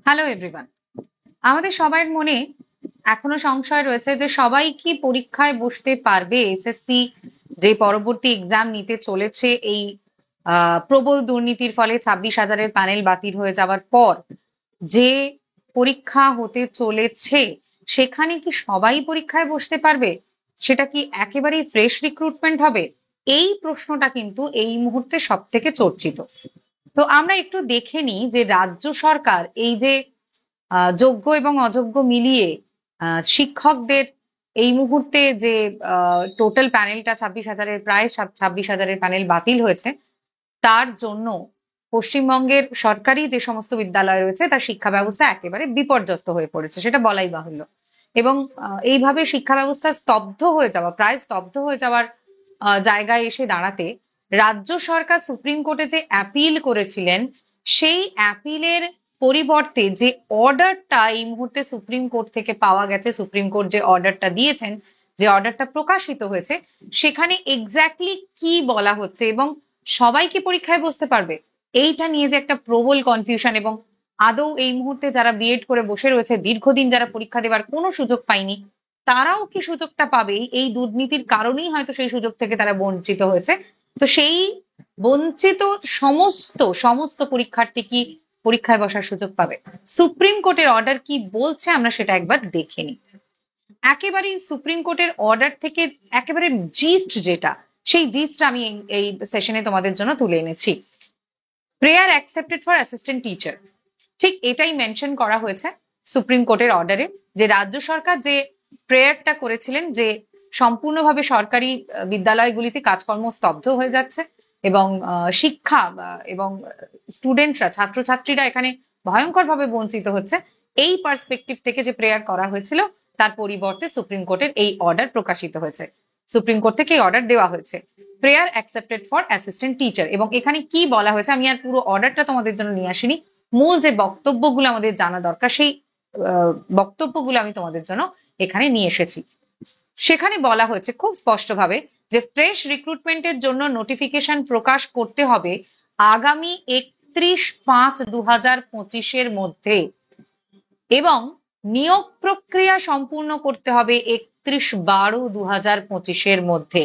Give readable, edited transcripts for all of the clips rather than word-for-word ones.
Hello everyone. আমাদের সবার মনে এখনো সংশয় রয়েছে যে সবাই কি পরীক্ষায় বসতে পারবে। এসএসসি যে পরবর্তী এক্সাম নিতে চলেছে এই প্রবল দুর্নীতির ফলে 26,000-এর প্যানেল বাতিল হয়ে যাওয়ার পর যে পরীক্ষা হতে চলেছে সেখানে কি সবাই পরীক্ষায় বসতে পারবে? সেটা কি একেবারেই ফ্রেশ রিক্রুটমেন্ট হবে? এই প্রশ্নটা কিন্তু এই মুহূর্তে সব থেকে চর্চিত। তো আমরা একটু দেখে নিই যে রাজ্য সরকার এই যে যোগ্য এবং অযোগ্য মিলিয়ে শিক্ষকদের এই মুহূর্তে যে টোটাল প্যানেলটা 26,000-এর প্রায় 26,000-এর প্যানেল বাতিল হয়েছে, তার জন্য পশ্চিমবঙ্গের সরকারি যে সমস্ত বিদ্যালয় রয়েছে তার শিক্ষা ব্যবস্থা একেবারে বিপর্যস্ত হয়ে পড়েছে, সেটা বলাই বাহুল্য। এবং এইভাবে শিক্ষা ব্যবস্থা স্তব্ধ হয়ে যাওয়া, প্রায় স্তব্ধ হয়ে যাওয়ার জায়গায় এসে দাঁড়াতে রাজ্য সরকার সুপ্রিম কোর্টে যে অ্যাপিল করেছিলেন, সেই অ্যাপিলের পরিবর্তে যে অর্ডারটা এই মুহূর্তে সুপ্রিম কোর্ট থেকে পাওয়া গেছে, সুপ্রিম কোর্ট যে অর্ডারটা দিয়েছেন, যে অর্ডারটা প্রকাশিত হয়েছে, সেখানে এক্স্যাক্টলি কি বলা হচ্ছে এবং সবাই কি পরীক্ষায় বসতে পারবে, এইটা নিয়ে যে একটা প্রবল কনফিউশন, এবং আদৌ এই মুহূর্তে যারা বিএড করে বসে রয়েছে, দীর্ঘদিন যারা পরীক্ষা দেওয়ার কোনো সুযোগ পায়নি, তারাও কি সুযোগটা পাবে? এই দুর্নীতির কারণেই হয়তো সেই সুযোগ থেকে তারা বঞ্চিত হয়েছে। তো সেই বঞ্চিত সমস্ত সমস্ত পরীক্ষার্থী কি পরীক্ষায় বসার সুযোগ পাবে? সুপ্রিম কোর্টের অর্ডার কি বলছে আমরা সেটা একবার দেখে নিই। একেবারেই সুপ্রিম কোর্টের অর্ডার থেকে একেবারে জিস্ট যেটা, সেই জিস্টটা আমি এই সেশনে তোমাদের জন্য তুলে এনেছি। Prayer accepted for assistant teacher, ঠিক এটাই মেনশন করা হয়েছে সুপ্রিম কোর্টের অর্ডারে, যে রাজ্য সরকার যে প্রেয়ারটা করেছিলেন যে সম্পূর্ণভাবে সরকারি বিদ্যালয়গুলিতে কাজকর্ম স্তব্ধ হয়ে যাচ্ছে এবং শিক্ষা এবং স্টুডেন্টরা, ছাত্রছাত্রীরা এখানে ভয়ঙ্করভাবে বঞ্চিত হচ্ছে, এই পার্সপেক্টিভ থেকে যে প্রেয়ার করা হয়েছিল তার পরিবর্তে সুপ্রিম কোর্টের এই অর্ডার প্রকাশিত হয়েছে, সুপ্রিম কোর্ট থেকে এই অর্ডার দেওয়া হয়েছে prayer accepted for assistant teacher. এবং এখানে কি বলা হয়েছে, আমি আর পুরো অর্ডারটা তোমাদের জন্য নিয়ে আসিনি, মূল যে বক্তব্যগুলো আমাদের জানা দরকার সেই বক্তব্যগুলো আমি তোমাদের জন্য এখানে নিয়ে এসেছি। সেখানে বলা হয়েছে খুব স্পষ্টভাবে যে ফ্রেশ রিক্রুটমেন্টের জন্য নোটিফিকেশন প্রকাশ করতে হবে আগামী 31/5/2025 মধ্যে, এবং নিয়োগ প্রক্রিয়া সম্পূর্ণ করতে হবে 31/12/2025 মধ্যে।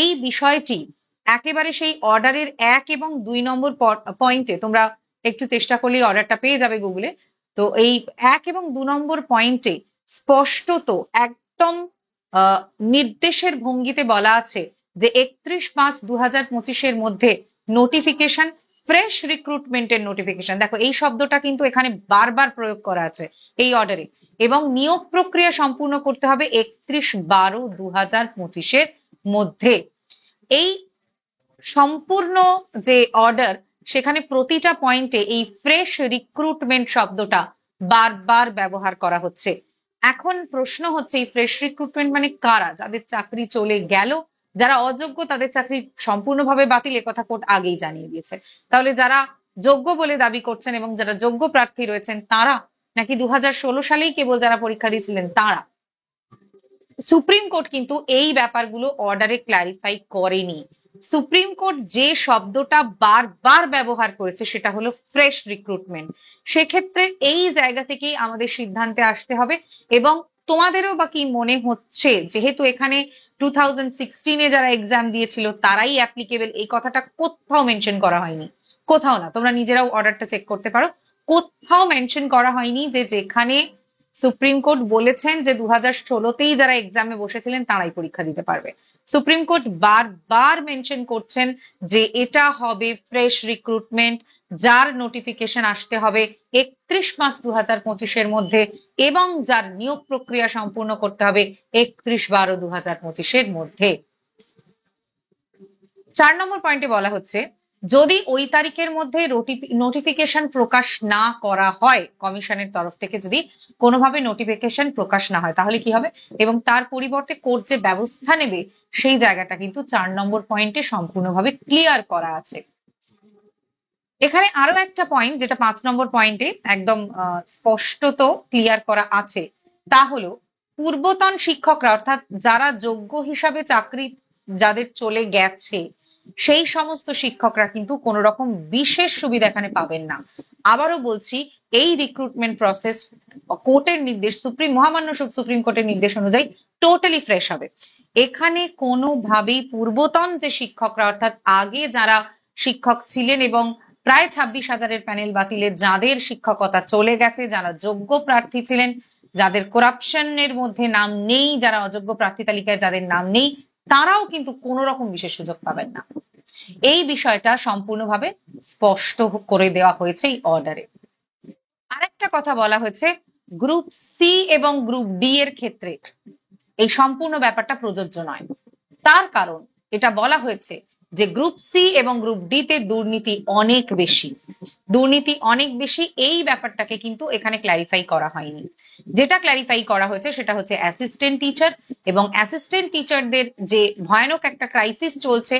এই বিষয়টি একেবারে সেই অর্ডারের 1 এবং 2 নম্বর পয়েন্টে, তোমরা একটু চেষ্টা করলেই অর্ডারটা পেয়ে যাবে গুগলে। তো এই 1 এবং 2 নম্বর পয়েন্টে স্পষ্টত একদম নির্দেশের ভঙ্গিতে বলা আছে যে 31/5/2025 মধ্যে নোটিফিকেশন, ফ্রেশ রিক্রুটমেন্টের নোটিফিকেশন, দেখো এই শব্দটা কিন্তু এখানে বারবার প্রয়োগ করা আছে এই অর্ডারে, এবং নিয়োগ প্রক্রিয়া সম্পূর্ণ করতে হবে 31/12/2025 মধ্যে। এই সম্পূর্ণ যে অর্ডার, সেখানে প্রতিটা পয়েন্টে এই ফ্রেশ রিক্রুটমেন্ট শব্দটা বারবার ব্যবহার করা হচ্ছে। এখন প্রশ্ন হচ্ছে, এই ফ্রেশ রিক্রুটমেন্ট মানে কারা? যাদের চাকরি চলে গেল, যারা অযোগ্য তাদের চাকরি সম্পূর্ণভাবে বাতিল, একথা কোর্ট আগেই জানিয়ে দিয়েছে। তাহলে যারা যোগ্য বলে দাবি করছেন এবং যারা যোগ্য প্রার্থী রয়েছেন তারা, নাকি 2016 সালেই কেবল যারা পরীক্ষা দিয়েছিলেন তারা? সুপ্রিম কোর্ট কিন্তু এই ব্যাপারগুলো অর্ডারে ক্ল্যারিফাই করেনি। সুপ্রিম কোর্ট যে শব্দটা বারবার ব্যবহার করেছে সেটা হলো ফ্রেশ রিক্রুটমেন্ট। সেক্ষেত্রে এই জায়গা থেকেই আমাদের সিদ্ধান্তে আসতে হবে। এবং তোমাদেরও বা কি মনে হচ্ছে, যেহেতু এখানে 2016-এ যারা এক্সাম দিয়েছিল তারাই অ্যাপ্লিকেবল, এই কথাটা কোথাও মেনশন করা হয়নি, কোথাও না। তোমরা নিজেরাও অর্ডারটা চেক করতে পারো, কোথাও মেনশন করা হয়নি যে যেখানে সুপ্রিম কোর্ট বলেছেন যে 2016-তেই যারা এক্সামে বসেছিলেন তারাই পরীক্ষা দিতে পারবে। সুপ্রিম কোর্ট বারবার মেনশন করছেন যে এটা হবে ফ্রেশ রিক্রুটমেন্ট, যার নোটিফিকেশন আসতে হবে 31/5/2025 মধ্যে, এবং যার নিয়োগ প্রক্রিয়া সম্পূর্ণ করতে হবে 31/12/2025 মধ্যে। 4 নম্বর পয়েন্টে বলা হচ্ছে, যদি ওই তারিখের মধ্যে নোটিফিকেশন প্রকাশ না করা হয়, কমিশনের তরফ থেকে যদি কোনোভাবে নোটিফিকেশন প্রকাশ না হয়, তাহলে কি হবে এবং তার পরিবর্তে কোর্ট যে ব্যবস্থা নেবে সেই জায়গাটা কিন্তু 4 নম্বর পয়েন্টে সম্পূর্ণভাবে ক্লিয়ার করা আছে। এখানে আরো একটা পয়েন্ট যেটা 5 নম্বর পয়েন্টে একদম স্পষ্টত ক্লিয়ার করা আছে, তা হলো পূর্বতন শিক্ষকরা, অর্থাৎ যারা যোগ্য হিসাবে চাকরি যাদের চলে গেছে, সেই সমস্ত শিক্ষকরা কিন্তু কোনো রকম বিশেষ সুবিধা এখানে পাবেন না। আবারও বলছি, এই রিক্রুটমেন্ট প্রসেস কোর্টের নির্দেশ, মহামান্য সুপ্রিম কোর্টের নির্দেশ অনুযায়ী টোটালি ফ্রেশ হবে। এখানে কোনোভাবেই পূর্বতন যে শিক্ষকরা, অর্থাৎ আগে যারা শিক্ষক ছিলেন এবং প্রায় 26,000-এর প্যানেল বাতিলে যাদের শিক্ষকতা চলে গেছে, যারা যোগ্য প্রার্থী ছিলেন, যাদের করাপশনের মধ্যে নাম নেই, যারা অযোগ্য প্রার্থী তালিকায় যাদের নাম নেই, তারাও কিন্তু কোনো রকম বিশেষ সুযোগ পাবেন না। এই বিষয়টা সম্পূর্ণভাবে স্পষ্ট করে দেওয়া হয়েছে এই অর্ডারে। আরেকটা কথা বলা হয়েছে, গ্রুপ সি এবং গ্রুপ ডি এর ক্ষেত্রে এই সম্পূর্ণ ব্যাপারটা প্রযোজ্য নয়। তার কারণ এটা বলা হয়েছে যে গ্রুপ সি এবং গ্রুপ ডি তে দুর্নীতি অনেক বেশি। এই ব্যাপারটাকে কিন্তু এখানে ক্ল্যারিফাই করা হয়নি। যেটা ক্ল্যারিফাই করা হয়েছে সেটা হচ্ছে অ্যাসিস্ট্যান্ট টিচার, এবং অ্যাসিস্ট্যান্ট টিচারদের যে ভয়ানক একটা ক্রাইসিস চলছে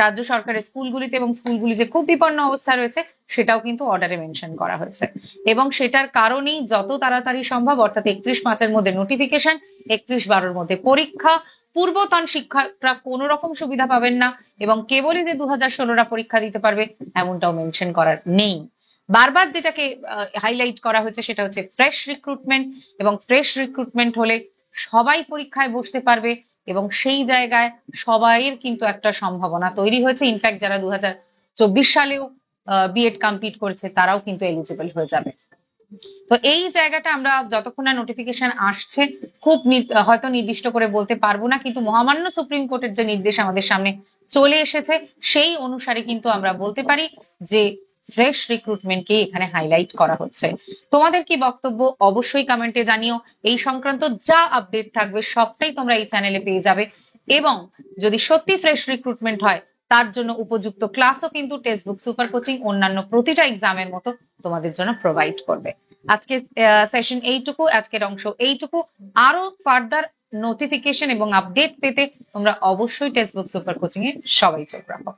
রাজ্য সরকারের স্কুলগুলিতে, এবং স্কুলগুলি যে খুব বিপন্ন অবস্থা রয়েছে, সেটাও কিন্তু অর্ডারে মেনশন করা হয়েছে। এবং সেটার কারণেই যত তাড়াতাড়ি সম্ভব, অর্থাৎ 31/5-এর মধ্যে নোটিফিকেশন, 31/12-এর মধ্যে পরীক্ষা। পূর্বতন শিক্ষকরা কোনো রকম সুবিধা পাবেন না, এবং কেবলই যে 2016রা পরীক্ষা দিতে পারবে এমনটাও মেনশন করার নেই। বারবার যেটাকে হাইলাইট করা হয়েছে সেটা হচ্ছে ফ্রেশ রিক্রুটমেন্ট, এবং ফ্রেশ রিক্রুটমেন্ট হলে সবাই পরীক্ষায় বসতে পারবে, এবং সেই জায়গায় সবাইয়ের কিন্তু একটা সম্ভাবনা তৈরি হয়েছে। ইনফ্যাক্ট যারা 2024 সালেও বিএড কমপ্লিট করেছে তারাও কিন্তু এলিজিবল হয়ে যাবে। তো এই জায়গাটা আমরা যতক্ষণ না নোটিফিকেশন আসছে খুব হয়তো নির্দিষ্ট করে বলতে পারবো না, কিন্তু মহামান্য সুপ্রিম কোর্টের যে নির্দেশ আমাদের সামনে চলে এসেছে সেই অনুসারে কিন্তু আমরা বলতে পারি যে ফ্রেশ রিক্রুটমেন্টকে এখানে হাইলাইট করা হচ্ছে। তোমাদের কি বক্তব্য অবশ্যই কমেন্টে জানিও। এই সংক্রান্ত যা আপডেট থাকবে সবটাই তোমরা এই চ্যানেলে পেয়ে যাবে, এবং যদি সত্যি ফ্রেশ রিক্রুটমেন্ট হয় তার জন্য উপযুক্ত ক্লাসও কিন্তু টেক্সটবুক সুপার কোচিং অন্যান্য প্রতিটা এক্সামের মতো তোমাদের জন্য প্রোভাইড করবে। আজকে সেশন এইটুকু, আজকের অংশ এইটুকু। আরো ফার্দার নোটিফিকেশন এবং আপডেট পেতে তোমরা অবশ্যই টেক্সটবুক সুপার কোচিং এ সবাই চোখ রাখো।